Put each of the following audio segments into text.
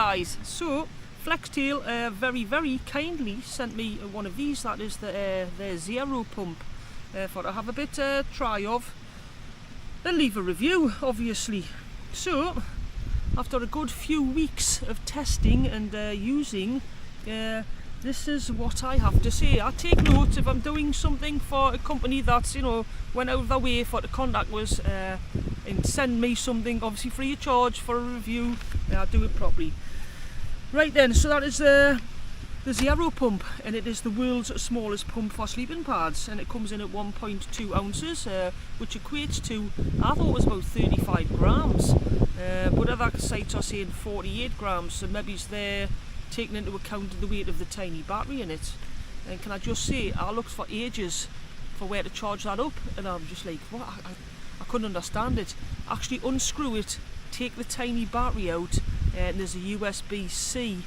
guys, so Flextail very kindly sent me one of these. That is the Zero Pump for to have a bit try of and leave a review, obviously. So after a good few weeks of testing and using, this is what I have to say. I take note if I'm doing something for a company that's, you know, went out of their way for to contact us and send me something, obviously free of charge, for a review. I do it properly. Right then, so that is the Zero Pump, and it is the world's smallest pump for sleeping pads, and it comes in at 1.2 ounces, which equates to, I thought it was about 35 grams, but other sites are saying 48 grams, so maybe they're taking into account the weight of the tiny battery in it. And can I just say, I looked for ages for where to charge that up, and I'm just like, what? I couldn't understand it. Actually unscrew it, take the tiny battery out, and there's a USB-C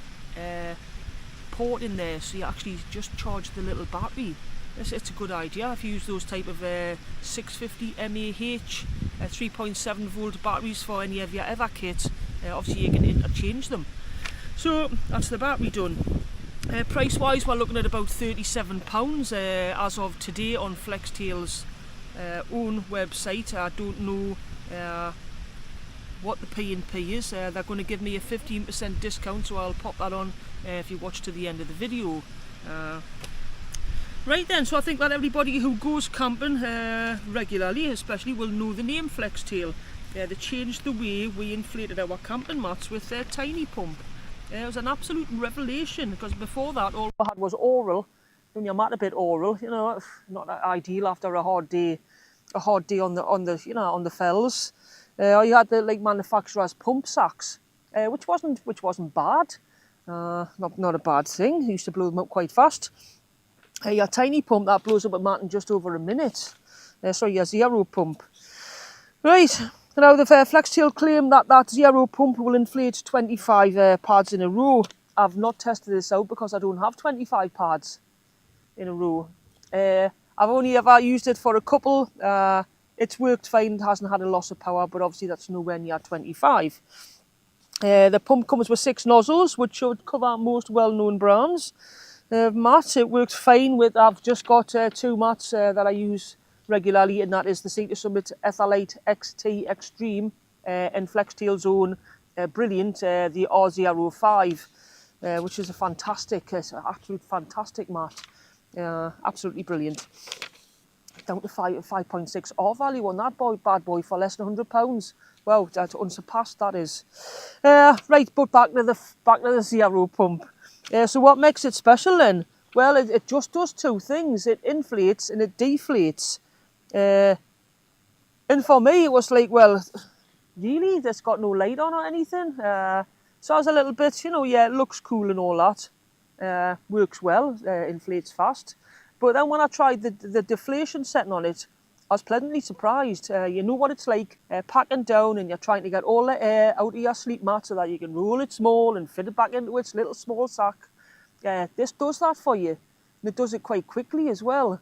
port in there, so you actually just charge the little battery. It's a good idea if you use those type of 650 mAh 3.7 volt batteries for any of your other kits. Obviously you can interchange them. So that's the battery done. Price wise, we're looking at about £37 as of today on Flextail's own website. I don't know what the P&P is. They're going to give me a 15% discount, so I'll pop that on if you watch to the end of the video. Right then, so I think that everybody who goes camping regularly especially will know the name Flextail. They changed the way we inflated our camping mats with their tiny pump. It was an absolute revelation, because before that all I had was oral, doing your mat a bit oral, you know, not ideal after a hard day on the fells. You had the like manufacturer's pump sacks, which wasn't bad, not a bad thing. You used to blow them up quite fast. Your tiny pump that blows up a mat in just over a minute. Sorry, your Zero Pump. Right. Now the Flextail claim that Zero Pump will inflate 25 pads in a row. I've not tested this out because I don't have 25 pads in a row. I've only ever used it for a couple. It's worked fine, it hasn't had a loss of power, but obviously that's nowhere near 25. The pump comes with 6 nozzles, which should cover most well-known brands. Mat, it works fine with, I've just got 2 mats that I use regularly, and that is the Sea to Summit Etherlite XT Extreme and Flextail's own brilliant, the R05, which is an absolute fantastic mat. Absolutely brilliant. Down to 5.6 R value on that bad boy for less than £100. Wow, that's unsurpassed, that is. Right, but back to the Zero Pump. So what makes it special then? Well, it just does 2 things. It inflates and it deflates. And for me it was like, well, really, that's got no light on or anything. So I was a little bit, you know, yeah, it looks cool and all that. Works well, inflates fast. But then when I tried the deflation setting on it, I was pleasantly surprised. You know what it's like, packing down and you're trying to get all the air out of your sleep mat so that you can roll it small and fit it back into its little small sack. This does that for you, and it does it quite quickly as well.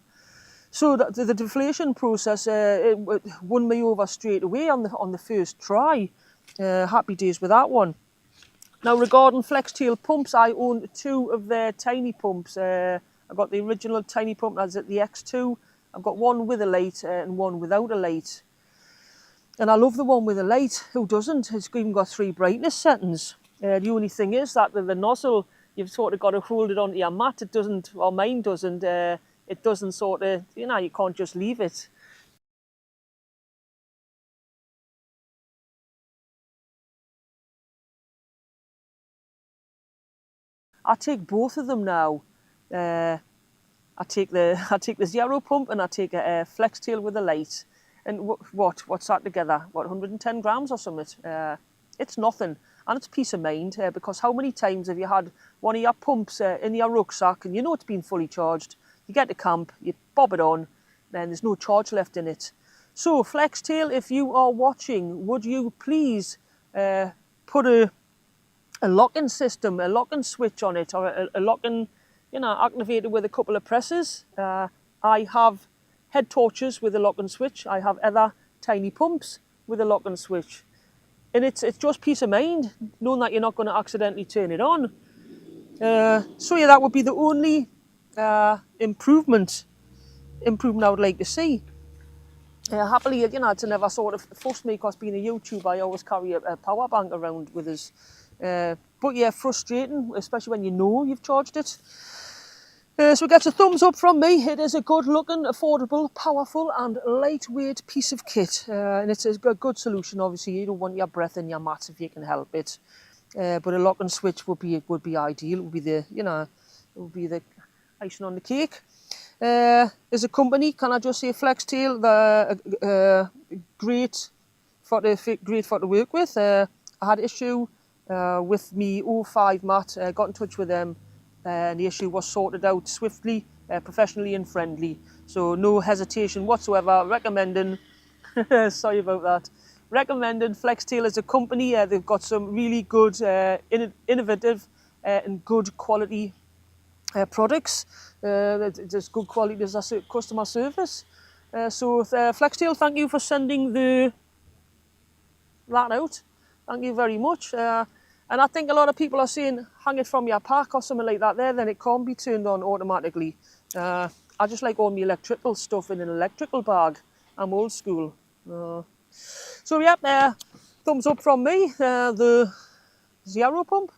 So the deflation process, it won me over straight away on the first try. Happy days with that one. Now regarding Flextail pumps, I own 2 of their tiny pumps. I've got the original tiny pump, that's at the X2. I've got one with a light and one without a light. And I love the one with a light. Who doesn't? It's even got 3 brightness settings. The only thing is that the nozzle, you've sort of got to hold it onto your mat. It doesn't, or mine doesn't, it doesn't sort of, you know, you can't just leave it. I take both of them now. I take the Zero Pump and I take a Flextail with a light. And what's that together? What, 110 grams or something? It's nothing, and it's peace of mind, because how many times have you had one of your pumps in your rucksack and you know it's been fully charged? You get to camp, you bob it on, then there's no charge left in it. So Flextail, if you are watching, would you please put a lock-in system, a lock-in switch on it, or a lock-in, you know, activated with a couple of presses. I have head torches with a lock-in switch. I have other tiny pumps with a lock-in switch. and it's just peace of mind, knowing that you're not going to accidentally turn it on. So yeah, that would be the only improvement I would like to see. Happily, you know, it's never sort of forced me, because being a YouTuber, I always carry a power bank around with us. But yeah, frustrating, especially when you know you've charged it. So it gets a thumbs up from me. It is a good looking, affordable, powerful and lightweight piece of kit. And it's a good solution, obviously. You don't want your breath in your mats if you can help it. But a lock and switch would be ideal. It would be the icing on the cake. As a company, can I just say Flextail, great for to work with. I had issue with me 05 mat, got in touch with them, and the issue was sorted out swiftly, professionally and friendly. So no hesitation whatsoever, recommending, sorry about that, recommending Flextail as a company. They've got some really good, innovative and good quality products. There's good quality, there's customer service. So Flextail, thank you for sending that out. Thank you very much. And I think a lot of people are saying hang it from your pack or something like that there, then it can't be turned on automatically. I just like all my electrical stuff in an electrical bag. I'm old school. So yeah, thumbs up from me, the Zero Pump.